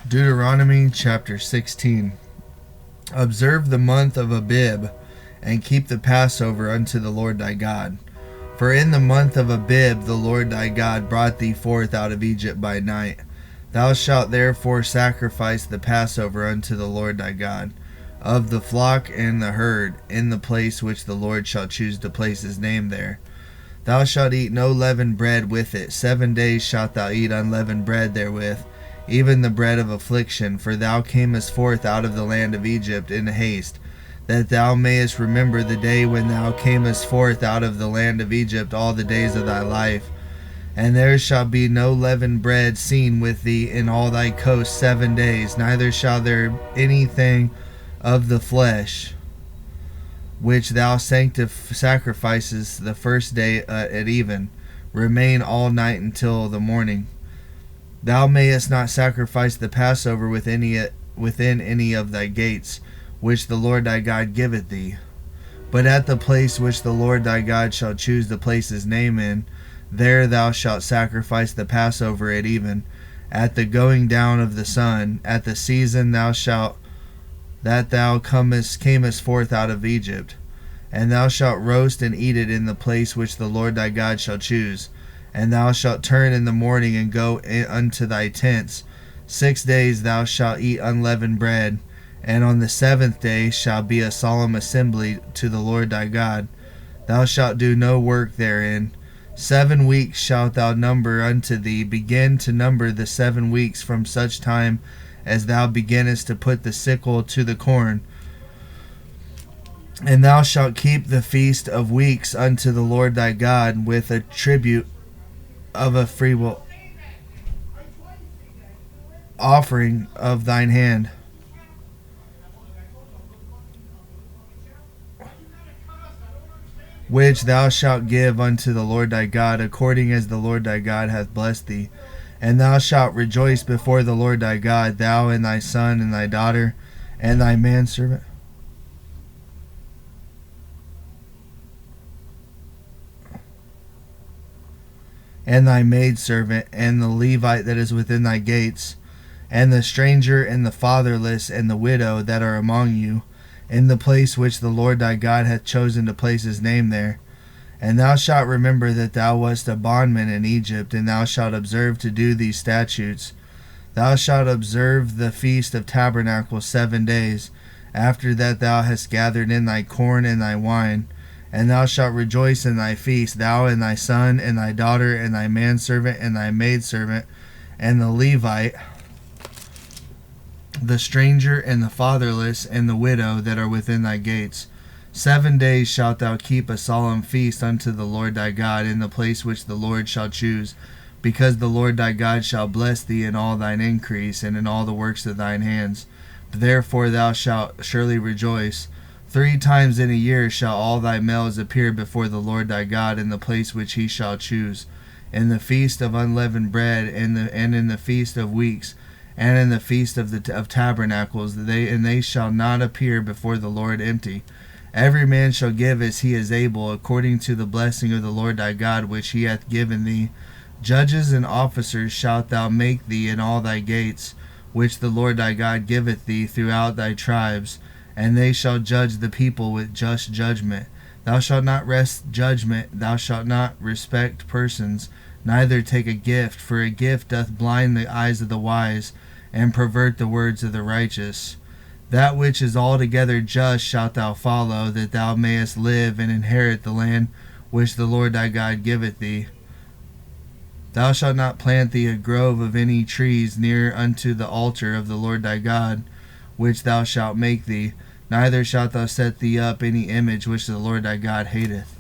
Deuteronomy Chapter 16. Observe the month of Abib, and keep the Passover unto the Lord thy God. For in the month of Abib the Lord thy God brought thee forth out of Egypt by night. Thou shalt therefore sacrifice the Passover unto the Lord thy God, of the flock and the herd, in the place which the Lord shall choose to place his name there. Thou shalt eat no leavened bread with it. 7 days shalt thou eat unleavened bread therewith, even the bread of affliction, for thou camest forth out of the land of Egypt in haste, that thou mayest remember the day when thou camest forth out of the land of Egypt all the days of thy life. And there shall be no leavened bread seen with thee in all thy coast 7 days, neither shall there anything of the flesh which thou sacrifices the first day at even remain all night until the morning. Thou mayest not sacrifice the Passover within any of thy gates, which the Lord thy God giveth thee. But at the place which the Lord thy God shall choose to place his name in, there thou shalt sacrifice the Passover at even, at the going down of the sun, at the season that thou camest forth out of Egypt. And thou shalt roast and eat it in the place which the Lord thy God shall choose. And thou shalt turn in the morning and go unto thy tents. 6 days thou shalt eat unleavened bread, and on the 7th day shall be a solemn assembly to the Lord thy God. Thou shalt do no work therein. 7 weeks shalt thou number unto thee. Begin to number the 7 weeks from such time as thou beginnest to put the sickle to the corn. And thou shalt keep the feast of weeks unto the Lord thy God with a tribute of a freewill offering of thine hand, which thou shalt give unto the Lord thy God, according as the Lord thy God hath blessed thee. And thou shalt rejoice before the Lord thy God, thou and thy son and thy daughter and thy manservant, and thy maidservant, and the Levite that is within thy gates, and the stranger, and the fatherless, and the widow that are among you, in the place which the Lord thy God hath chosen to place his name there. And thou shalt remember that thou wast a bondman in Egypt, and thou shalt observe to do these statutes. Thou shalt observe the feast of tabernacles 7 days, after that thou hast gathered in thy corn and thy wine. And thou shalt rejoice in thy feast, thou and thy son and thy daughter and thy manservant and thy maidservant, and the Levite, the stranger and the fatherless and the widow that are within thy gates. 7 days shalt thou keep a solemn feast unto the Lord thy God in the place which the Lord shall choose, because the Lord thy God shall bless thee in all thine increase and in all the works of thine hands. Therefore thou shalt surely rejoice. 3 times in a year shall all thy males appear before the Lord thy God in the place which he shall choose, in the feast of unleavened bread, and in the feast of weeks, and in the feast of tabernacles. They shall not appear before the Lord empty. Every man shall give as he is able, according to the blessing of the Lord thy God which he hath given thee. Judges and officers shalt thou make thee in all thy gates, which the Lord thy God giveth thee throughout thy tribes, and they shall judge the people with just judgment. Thou shalt not wrest judgment, thou shalt not respect persons, neither take a gift, for a gift doth blind the eyes of the wise, and pervert the words of the righteous. That which is altogether just shalt thou follow, that thou mayest live and inherit the land which the Lord thy God giveth thee. Thou shalt not plant thee a grove of any trees near unto the altar of the Lord thy God, which thou shalt make thee, neither shalt thou set thee up any image which the Lord thy God hateth.